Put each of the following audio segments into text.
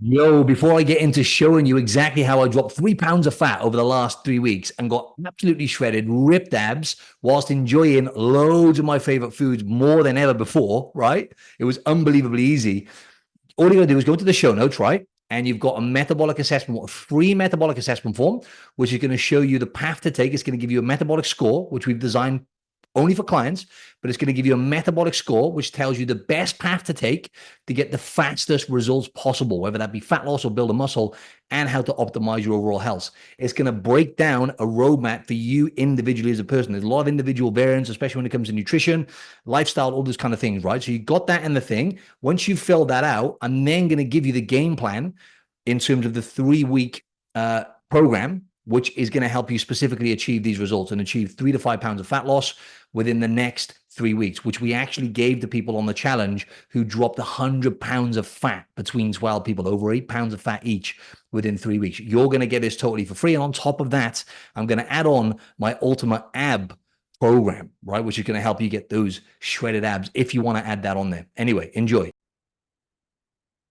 Yo, before I get into showing you exactly how I dropped 3 pounds of fat over the last 3 weeks and got absolutely shredded, ripped abs, whilst enjoying loads of my favorite foods more than ever before, right? It was unbelievably easy. All you gotta do is go to the show notes, right? And you've got a metabolic assessment, a free metabolic assessment form, which is going to show you the path to take. It's going to give you a metabolic score, which we've designed only for clients, but it's going to give you a metabolic score, which tells you the best path to take to get the fastest results possible, whether that be fat loss or build a muscle, and how to optimize your overall health. It's going to break down a roadmap for you individually as a person. There's a lot of individual variants, especially when it comes to nutrition, lifestyle, all those kind of things, right? So you got that in the thing. Once you fill that out, I'm then going to give you the game plan in terms of the 3 week program, which is going to help you specifically achieve these results and achieve 3 to 5 pounds of fat loss within the next 3 weeks, which we actually gave to people on the challenge who dropped 100 pounds of fat between 12 people, over 8 pounds of fat each within 3 weeks. You're going to get this totally for free. And on top of that, I'm going to add on my ultimate ab program, right? Which is going to help you get those shredded abs if you want to add that on there. Anyway, enjoy.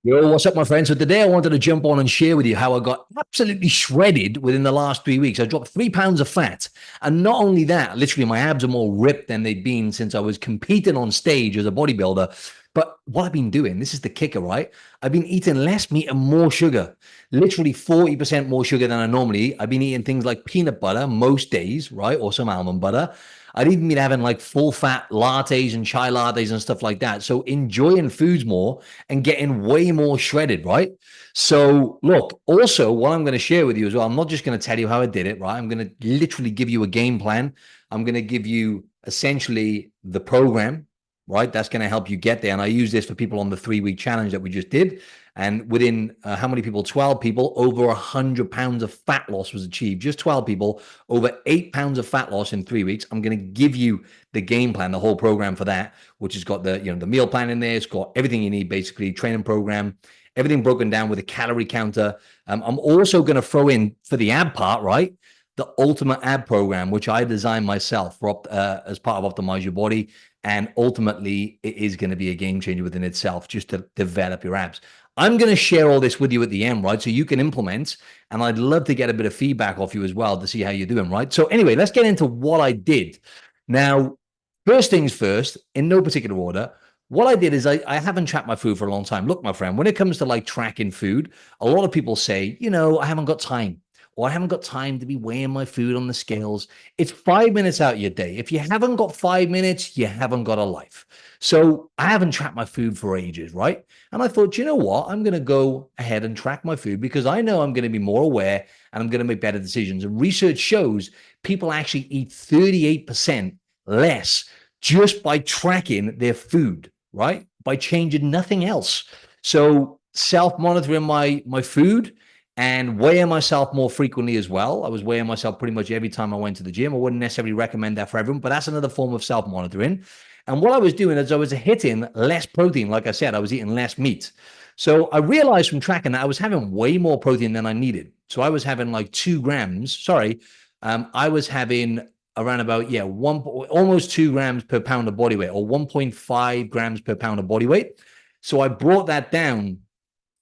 Yo, what's up, my friend? So today I wanted to jump on and share with you how I got absolutely shredded within the last 3 weeks. I dropped 3 pounds of fat. And not only that, literally my abs are more ripped than they've been since I was competing on stage as a bodybuilder. But what I've been doing, this is the kicker, right? I've been eating less meat and more sugar, literally 40% more sugar than I normally eat. I've been eating things like peanut butter most days, right? Or some almond butter. I'd even been having like full fat lattes and chai lattes and stuff like that. So enjoying foods more and getting way more shredded, right? So look, also what I'm going to share with you as well, I'm not just going to tell you how I did it, right? I'm going to literally give you a game plan. I'm going to give you essentially the program, right? That's going to help you get there. And I use this for people on the 3 week challenge that we just did. And within how many people? 12 people, over 100 pounds of fat loss was achieved. Just 12 people, over 8 pounds of fat loss in 3 weeks. I'm going to give you the game plan, the whole program for that, which has got the meal plan in there. It's got everything you need, basically, training program, everything broken down with a calorie counter. I'm also going to throw in for the ab part, right? The ultimate ab program, which I designed myself for as part of Optimize Your Body. And ultimately, it is going to be a game changer within itself just to develop your abs. I'm going to share all this with you at the end, right? So you can implement, and I'd love to get a bit of feedback off you as well to see how you're doing, right? So anyway, let's get into what I did. Now, first things first, in no particular order, what I did is I haven't tracked my food for a long time. Look, my friend, when it comes to like tracking food, a lot of people say, I haven't got time, or I haven't got time to be weighing my food on the scales. It's 5 minutes out your day. If you haven't got 5 minutes, you haven't got a life. So I haven't tracked my food for ages, right? And I thought, you know what? I'm going to go ahead and track my food because I know I'm going to be more aware and I'm going to make better decisions. And research shows people actually eat 38% less just by tracking their food, right? By changing nothing else. So self-monitoring my food and weighing myself more frequently as well. I was weighing myself pretty much every time I went to the gym. I wouldn't necessarily recommend that for everyone, but that's another form of self-monitoring. And what I was doing is I was hitting less protein. Like I said, I was eating less meat. So I realized from tracking that I was having way more protein than I needed. So I was having like 2 grams. Sorry, I was having around about almost 2 grams per pound of body weight, or 1.5 grams per pound of body weight. So I brought that down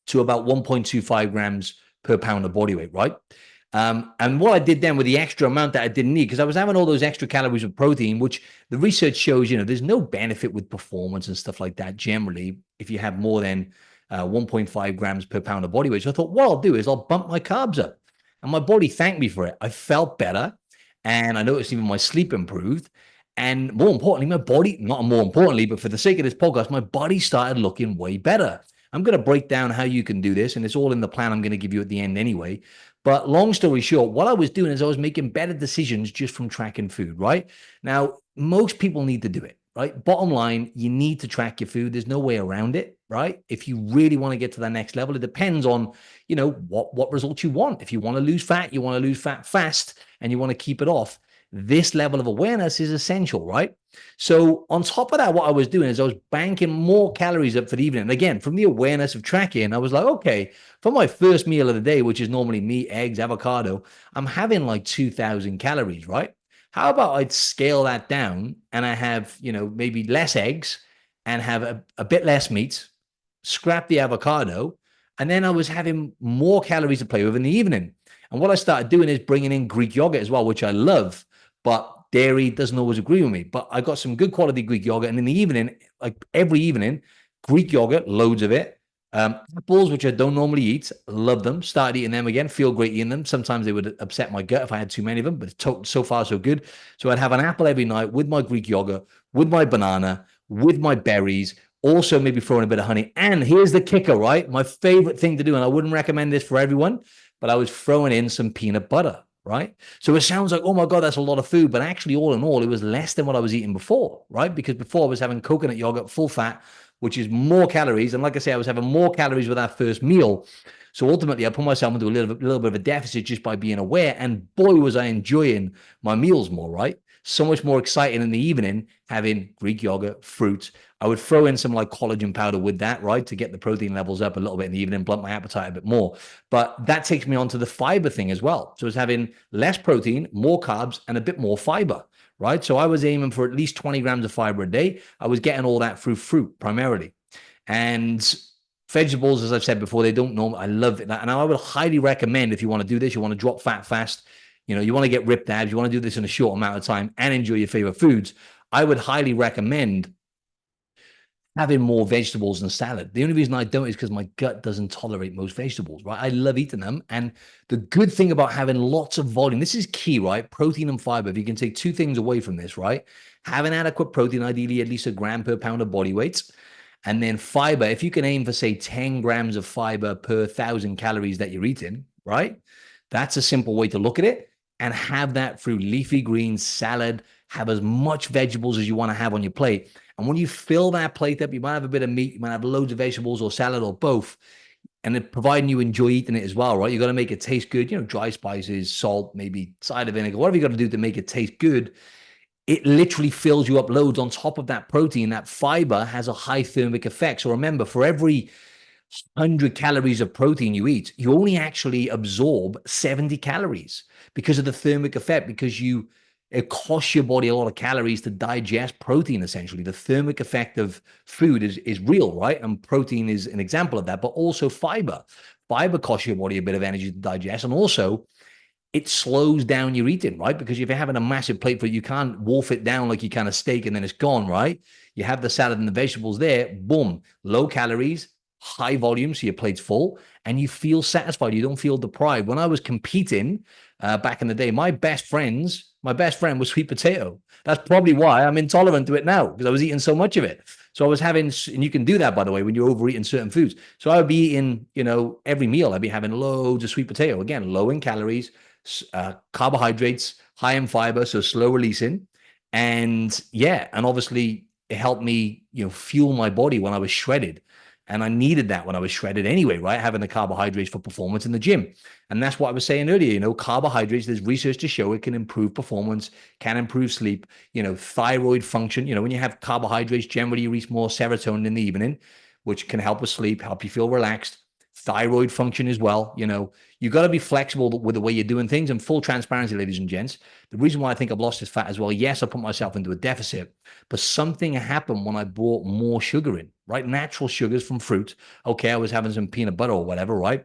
to about 1.25 grams per pound of body weight, right? And what I did then with the extra amount that I didn't need, because I was having all those extra calories of protein, which the research shows, there's no benefit with performance and stuff like that generally if you have more than 1.5 grams per pound of body weight. So I thought, what I'll do is I'll bump my carbs up. And my body thanked me for it. I felt better. And I noticed even my sleep improved. And more importantly, my body, not more importantly, but for the sake of this podcast, my body started looking way better. I'm going to break down how you can do this, and it's all in the plan I'm going to give you at the end anyway. But long story short, what I was doing is I was making better decisions just from tracking food, right? Now, most people need to do it, right? Bottom line, you need to track your food. There's no way around it, right? If you really want to get to that next level, it depends on, what results you want. If you want to lose fat, you want to lose fat fast, and you want to keep it off, this level of awareness is essential, right? So on top of that, what I was doing is I was banking more calories up for the evening. And again, from the awareness of tracking, I was like, okay, for my first meal of the day, which is normally meat, eggs, avocado, I'm having like 2,000 calories, right? How about I'd scale that down and I have, maybe less eggs and have a bit less meat, scrap the avocado, And then I was having more calories to play with in the evening. And what I started doing is bringing in Greek yogurt as well, which I love, but dairy doesn't always agree with me. But I got some good quality Greek yogurt. And in the evening, like every evening, Greek yogurt, loads of it. Apples, which I don't normally eat, love them. Started eating them again, feel great eating them. Sometimes they would upset my gut if I had too many of them, but so far so good. So I'd have an apple every night with my Greek yogurt, with my banana, with my berries, also maybe throwing a bit of honey. And here's the kicker, right? My favorite thing to do, and I wouldn't recommend this for everyone, but I was throwing in some peanut butter, right? So it sounds like, oh my God, that's a lot of food. But actually, all in all, it was less than what I was eating before, right? Because before I was having coconut yogurt, full fat, which is more calories. And like I say, I was having more calories with that first meal. So ultimately, I put myself into a little bit of a deficit just by being aware. And boy, was I enjoying my meals more, right? So much more exciting in the evening, having Greek yogurt, fruit. I would throw in some like collagen powder with that, right? To get the protein levels up a little bit in the evening, blunt my appetite a bit more. But that takes me on to the fiber thing as well. So it's having less protein, more carbs, and a bit more fiber, right? So I was aiming for at least 20 grams of fiber a day. I was getting all that through fruit primarily. And vegetables, as I've said before, they don't know. I love it. And I would highly recommend, if you want to do this, you want to drop fat fast, you want to get ripped abs, you want to do this in a short amount of time and enjoy your favorite foods, I would highly recommend having more vegetables and salad. The only reason I don't is because my gut doesn't tolerate most vegetables, right? I love eating them. And the good thing about having lots of volume, this is key, right? Protein and fiber. If you can take two things away from this, right? Having adequate protein, ideally at least a gram per pound of body weight. And then fiber, if you can aim for, say, 10 grams of fiber per 1,000 calories that you're eating, right? That's a simple way to look at it. And have that through leafy greens, salad, have as much vegetables as you want to have on your plate. And when you fill that plate up, you might have a bit of meat, you might have loads of vegetables or salad or both. And it, providing you enjoy eating it as well, right? You got to make it taste good, dry spices, salt, maybe cider vinegar, whatever you got to do to make it taste good. It literally fills you up loads on top of that protein. That fiber has a high thermic effect. So remember, for every 100 calories of protein you eat, you only actually absorb 70 calories because of the thermic effect, because it costs your body a lot of calories to digest protein, essentially. The thermic effect of food is real, right? And protein is an example of that, but also fiber. Fiber costs your body a bit of energy to digest. And also, it slows down your eating, right? Because if you're having a massive plate for it, you can't wolf it down like you can a steak and then it's gone, right? You have the salad and the vegetables there, boom, low calories, high volume, so your plate's full, and you feel satisfied. You don't feel deprived. When I was competing back in the day, my best friend was sweet potato. That's probably why I'm intolerant to it now, because I was eating so much of it. So I was having, and you can do that, by the way, when you're overeating certain foods. So I would be eating, every meal, I'd be having loads of sweet potato. Again, low in calories, carbohydrates, high in fiber, so slow releasing. And and obviously it helped me, fuel my body when I was shredded. And I needed that when I was shredded anyway, right? Having the carbohydrates for performance in the gym. And that's what I was saying earlier, carbohydrates, there's research to show it can improve performance, can improve sleep, thyroid function. When you have carbohydrates, generally you release more serotonin in the evening, which can help with sleep, help you feel relaxed. Thyroid function as well. You got to be flexible with the way you're doing things. And full transparency, ladies and gents, the reason why I think I've lost this fat as well, yes, I put myself into a deficit, but something happened when I brought more sugar in, right? Natural sugars from fruit. Okay, I was having some peanut butter or whatever, right?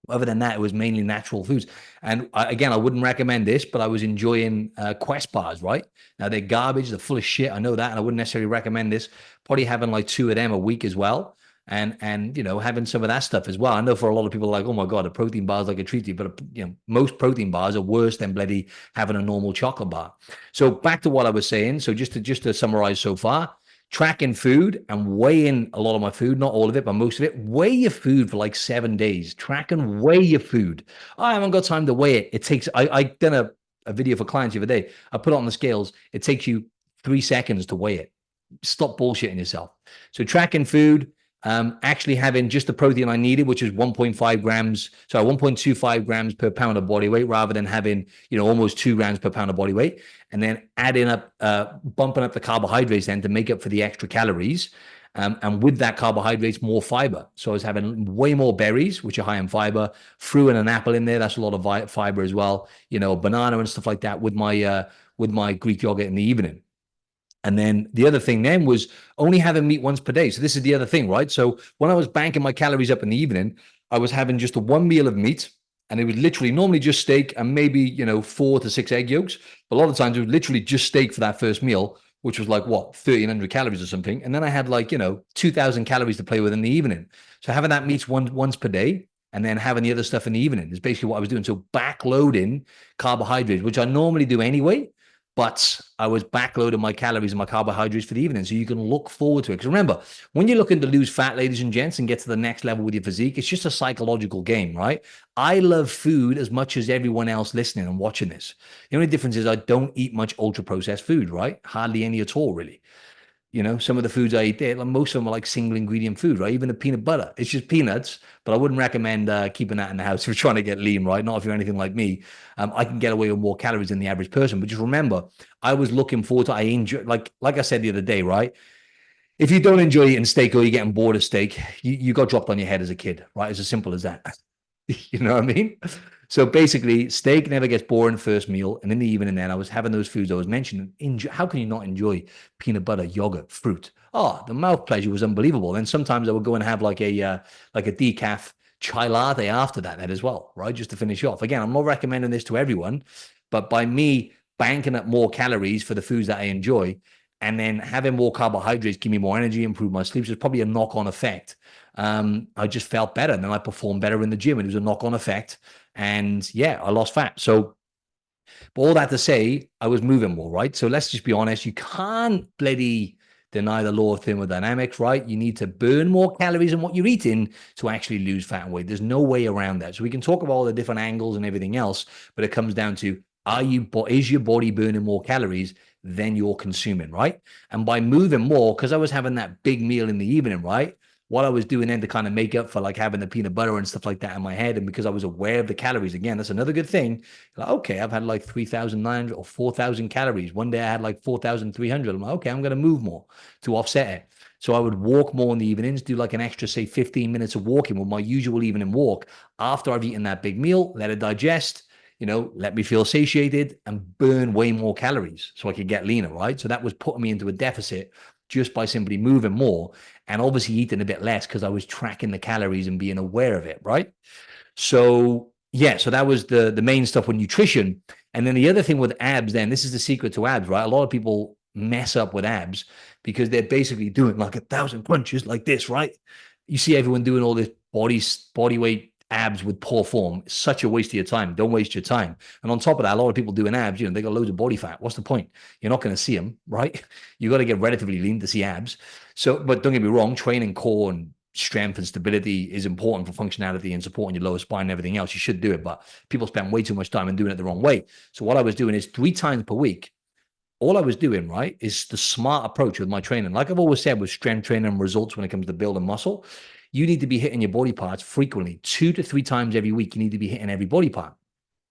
Other than that, it was mainly natural foods. And again, I wouldn't recommend this, but I was enjoying Quest bars, right? Now, they're garbage. They're full of shit. I know that. And I wouldn't necessarily recommend this. Probably having like 2 of them a week as well. And having some of that stuff as well. I know for a lot of people like, oh my God, a protein bar is like a treat to you, but most protein bars are worse than bloody having a normal chocolate bar. So back to what I was saying. So just to summarize so far, tracking food and weighing a lot of my food, not all of it, but most of it. Weigh your food for like 7 days. Track and weigh your food. I haven't got time to weigh it. It takes, I done a video for clients the other day. I put it on the scales. It takes you 3 seconds to weigh it. Stop bullshitting yourself. So tracking food, actually having just the protein I needed, which is 1.25 grams per pound of body weight, rather than having, almost 2 grams per pound of body weight. And then adding up, bumping up the carbohydrates then to make up for the extra calories. And with that carbohydrates, more fiber. So I was having way more berries, which are high in fiber, threw in an apple in there. That's a lot of fiber as well. Banana and stuff like that with my Greek yogurt in the evening. And then the other thing then was only having meat once per day. So this is the other thing, right? So when I was banking my calories up in the evening, I was having just a one meal of meat, and it was literally normally just steak and maybe, 4 to 6 egg yolks. But a lot of times it was literally just steak for that first meal, which was like what, 1,300 calories or something. And then I had like, 2,000 calories to play with in the evening. So having that meat once per day and then having the other stuff in the evening is basically what I was doing. So backloading carbohydrates, which I normally do anyway, but I was backloading my calories and my carbohydrates for the evening. So you can look forward to it. Because remember, when you're looking to lose fat, ladies and gents, and get to the next level with your physique, it's just a psychological game, right? I love food as much as everyone else listening and watching this. The only difference is I don't eat much ultra processed food, right? Hardly any at all, really. Some of the foods I eat there, like most of them are like single ingredient food, right? Even the peanut butter, it's just peanuts, but I wouldn't recommend keeping that in the house if you're trying to get lean, right? Not if you're anything like me. I can get away with more calories than the average person, but just remember, I was looking forward to, I enjoy, like I said the other day, right? If you don't enjoy eating steak or you're getting bored of steak, you got dropped on your head as a kid, right? It's as simple as that. You know what I mean? So basically, steak never gets boring first meal. And in the evening, then I was having those foods I was mentioning. How can you not enjoy peanut butter, yogurt, fruit? Oh, the mouth pleasure was unbelievable. And sometimes I would go and have like a decaf chai latte after that as well, right? Just to finish off. Again, I'm not recommending this to everyone, but by me banking up more calories for the foods that I enjoy, and then having more carbohydrates give me more energy, improve my sleep. So it's probably a knock-on effect. I just felt better, and then I performed better in the gym. And it was a knock-on effect. And yeah, I lost fat. So, but all that to say, I was moving more, right? So let's just be honest. You can't bloody deny the law of thermodynamics, right? You need to burn more calories than what you're eating to actually lose fat and weight. There's no way around that. So we can talk about all the different angles and everything else, but it comes down to, is your body burning more calories than you're consuming, right? And by moving more, because I was having that big meal in the evening, right? What I was doing then to kind of make up for like having the peanut butter and stuff like that in my head, and because I was aware of the calories, again, that's another good thing. Like, okay, I've had like 3,900 or 4,000 calories. One day I had like 4,300. I'm like, okay, I'm going to move more to offset it. So I would walk more in the evenings, do like an extra, say, 15 minutes of walking with my usual evening walk after I've eaten that big meal, let it digest, let me feel satiated and burn way more calories so I could get leaner, right? So that was putting me into a deficit just by simply moving more and obviously eating a bit less because I was tracking the calories and being aware of it, right? So yeah, so that was the main stuff with nutrition. And then the other thing with abs, then this is the secret to abs, right? A lot of people mess up with abs because they're basically doing like 1,000 crunches like this, right? You see everyone doing all this body weight abs with poor form. It's such a waste of your time. Don't waste your time. And on top of that, a lot of people doing abs, they got loads of body fat. What's the point? You're not going to see them, right? You got to get relatively lean to see abs. So, but don't get me wrong, training core and strength and stability is important for functionality and supporting your lower spine and everything else. You should do it, but people spend way too much time and doing it the wrong way. So what I was doing is 3 times per week. All I was doing, right, is the smart approach with my training. Like I've always said with strength training and results when it comes to building muscle, you need to be hitting your body parts frequently, 2 to 3 times every week. You need to be hitting every body part.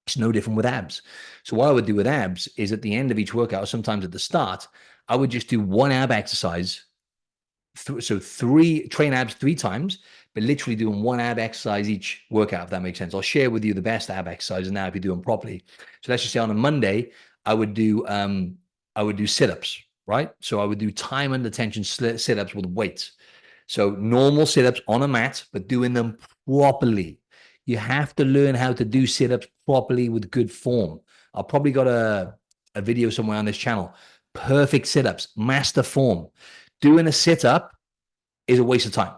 It's no different with abs. So what I would do with abs is at the end of each workout, or sometimes at the start, I would just do one ab exercise. So train abs 3 times, but literally doing one ab exercise each workout, if that makes sense. I'll share with you the best ab exercises now if you do them properly. So let's just say on a Monday, I would do sit-ups, right? So I would do time under tension sit-ups with weights. So normal sit-ups on a mat, but doing them properly. You have to learn how to do sit-ups properly with good form. I've probably got a video somewhere on this channel. Perfect sit-ups, master form. Doing a sit-up is a waste of time.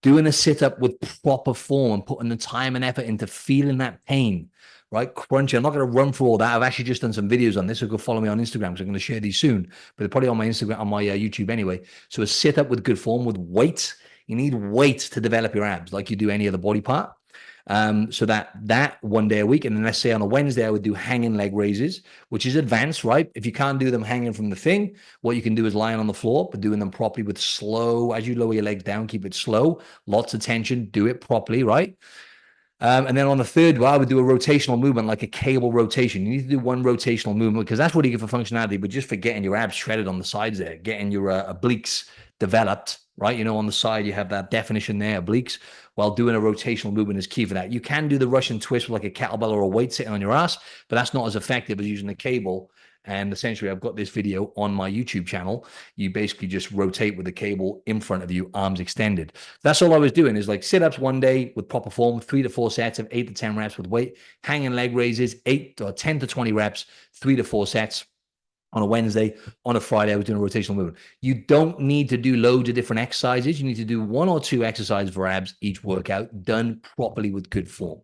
Doing a sit-up with proper form and putting the time and effort into feeling that pain, right? Crunching. I'm not going to run through all that. I've actually just done some videos on this, so go follow me on Instagram because I'm going to share these soon. But they're probably on my Instagram, on my YouTube anyway. So a sit-up with good form with weight. You need weight to develop your abs like you do any other body part. So that one day a week, and then let's say on a Wednesday I would do hanging leg raises, which is advanced, right? If you can't do them hanging from the thing, what you can do is lying on the floor, but doing them properly with slow, as you lower your legs down, keep it slow, lots of tension, do it properly, right? And then on the third, I would do a rotational movement, like a cable rotation. You need to do one rotational movement because that's what you get for functionality, but just for getting your abs shredded on the sides there, getting your obliques developed, right? On the side, you have that definition there, obliques, while doing a rotational movement is key for that. You can do the Russian twist with like a kettlebell or a weight sitting on your ass, but that's not as effective as using a cable And essentially, I've got this video on my YouTube channel. You basically just rotate with the cable in front of you, arms extended. That's all I was doing, is like sit-ups one day with proper form, 3 to 4 sets of 8 to 10 reps with weight, hanging leg raises, 8 or 10 to 20 reps, 3 to 4 sets. On a Wednesday, on a Friday, I was doing a rotational movement. You don't need to do loads of different exercises. You need to do 1 or 2 exercises for abs each workout, done properly with good form.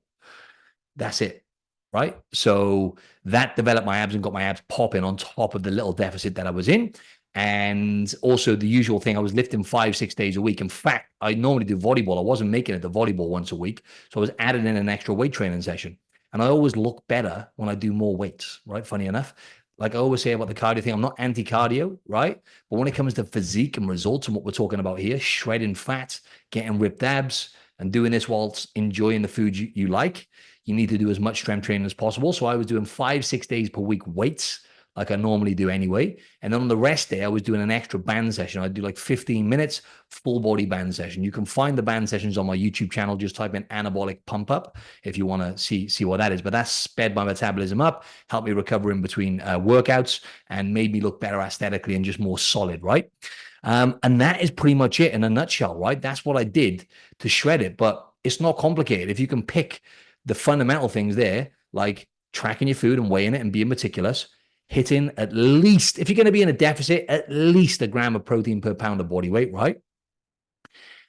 That's it, right? So that developed my abs and got my abs popping on top of the little deficit that I was in. And also the usual thing, I was lifting 5-6 days a week. In fact, I normally do volleyball. I wasn't making it to volleyball once a week. So I was adding in an extra weight training session. And I always look better when I do more weights, right? Funny enough. Like I always say about the cardio thing, I'm not anti-cardio, right? But when it comes to physique and results and what we're talking about here, shredding fat, getting ripped abs, and doing this whilst enjoying the food you like, you need to do as much strength training as possible. So I was doing 5-6 days per week weights, like I normally do anyway. And then on the rest day, I was doing an extra band session. I'd do like 15 minutes, full body band session. You can find the band sessions on my YouTube channel. Just type in anabolic pump up if you want to see what that is. But that sped my metabolism up, helped me recover in between workouts, and made me look better aesthetically and just more solid, right? And that is pretty much it in a nutshell, right? That's what I did to shred it. But it's not complicated. If you can pick the fundamental things there, like tracking your food and weighing it and being meticulous, hitting at least, if you're going to be in a deficit, at least a gram of protein per pound of body weight, right?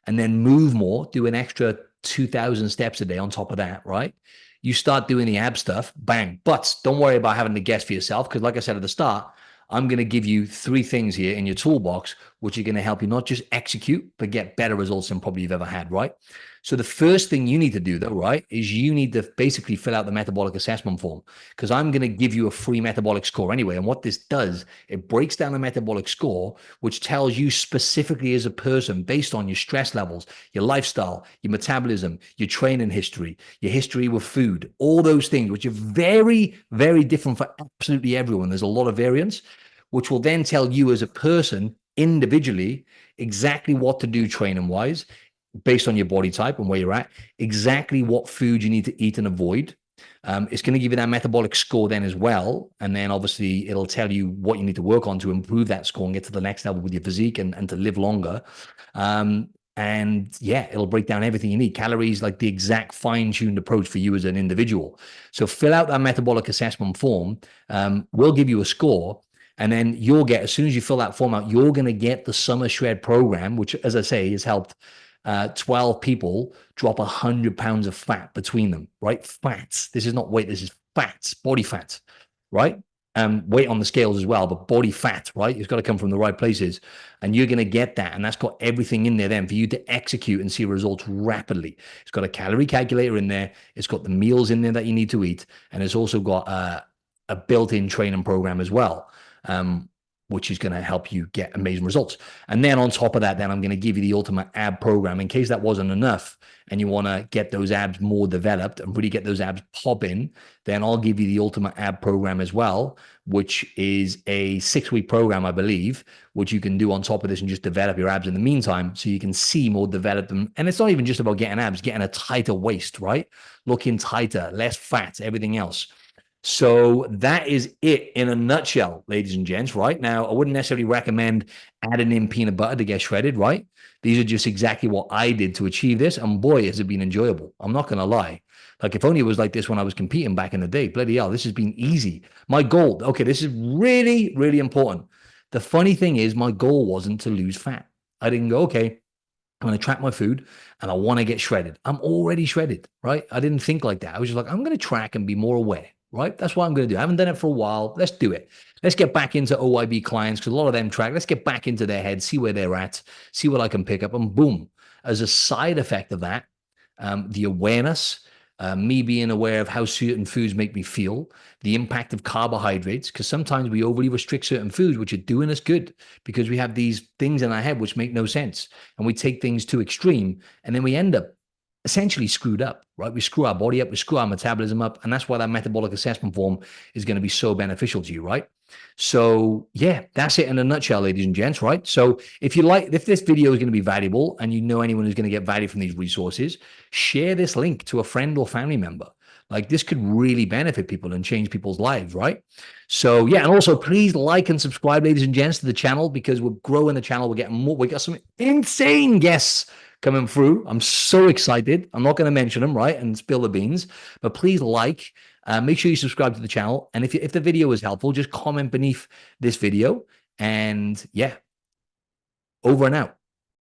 And then move more, do an extra 2,000 steps a day on top of that, right? You start doing the ab stuff, bang. But don't worry about having to guess for yourself, because like I said at the start, I'm going to give you 3 things here in your toolbox, which are going to help you not just execute, but get better results than probably you've ever had, right? So the first thing you need to do though, right, is you need to basically fill out the metabolic assessment form, because I'm going to give you a free metabolic score anyway. And what this does, it breaks down the metabolic score, which tells you specifically as a person, based on your stress levels, your lifestyle, your metabolism, your training history, your history with food, all those things, which are very, very different for absolutely everyone. There's a lot of variance, which will then tell you as a person individually exactly what to do training wise, based on your body type and where you're at, exactly what food you need to eat and avoid. It's going to give you that metabolic score then as well. And then obviously it'll tell you what you need to work on to improve that score and get to the next level with your physique and to live longer. And yeah, it'll break down everything you need. Calories, like the exact fine-tuned approach for you as an individual. So fill out that metabolic assessment form. We'll give you a score. And then you'll get, as soon as you fill that form out, you're going to get the Summer Shred program, which, as I say, has helped 12 people drop 100 pounds of fat between them, right? Fats. This is not weight. This is fats, body fat, right? Weight on the scales as well, but body fat, right? It's got to come from the right places. And you're going to get that. And that's got everything in there then for you to execute and see results rapidly. It's got a calorie calculator in there. It's got the meals in there that you need to eat. And it's also got a built-in training program as well. Which is going to help you get amazing results. And then on top of that, then I'm going to give you the ultimate ab program in case that wasn't enough and you want to get those abs more developed and really get those abs popping. Then I'll give you the ultimate ab program as well, which is a 6-week program, I believe, which you can do on top of this and just develop your abs in the meantime so you can see more developed. And it's not even just about getting abs, getting a tighter waist, right? Looking tighter, less fat, everything else. So that is it in a nutshell, ladies and gents, right? Now, I wouldn't necessarily recommend adding in peanut butter to get shredded, right? These are just exactly what I did to achieve this. And boy, has it been enjoyable. I'm not going to lie. Like if only it was like this when I was competing back in the day, bloody hell, this has been easy. My goal, okay, this is really, really important. The funny thing is my goal wasn't to lose fat. I didn't go, okay, I'm going to track my food and I want to get shredded. I'm already shredded, right? I didn't think like that. I was just like, I'm going to track and be more aware. Right? That's what I'm going to do. I haven't done it for a while. Let's do it. Let's get back into OIB clients because a lot of them track. Let's get back into their head, see where they're at, see what I can pick up. And boom, as a side effect of that, the awareness, me being aware of how certain foods make me feel, the impact of carbohydrates, because sometimes we overly restrict certain foods, which are doing us good because we have these things in our head which make no sense. And we take things too extreme and then we end up essentially screwed up, right? We screw our body up, we screw our metabolism up, and that's why that metabolic assessment form is going to be so beneficial to you, right? So yeah, that's it in a nutshell, ladies and gents, right? So if this video is going to be valuable and you know anyone who's going to get value from these resources, share this link to a friend or family member. Like this could really benefit people and change people's lives, right? So yeah, and also please like and subscribe, ladies and gents, to the channel, because we're growing the channel. We're getting more. We got some insane guests coming through. I'm so excited. I'm not going to mention them, right, and spill the beans, but please like. Make sure you subscribe to the channel, and if the video is helpful, just comment beneath this video. And yeah, over and out.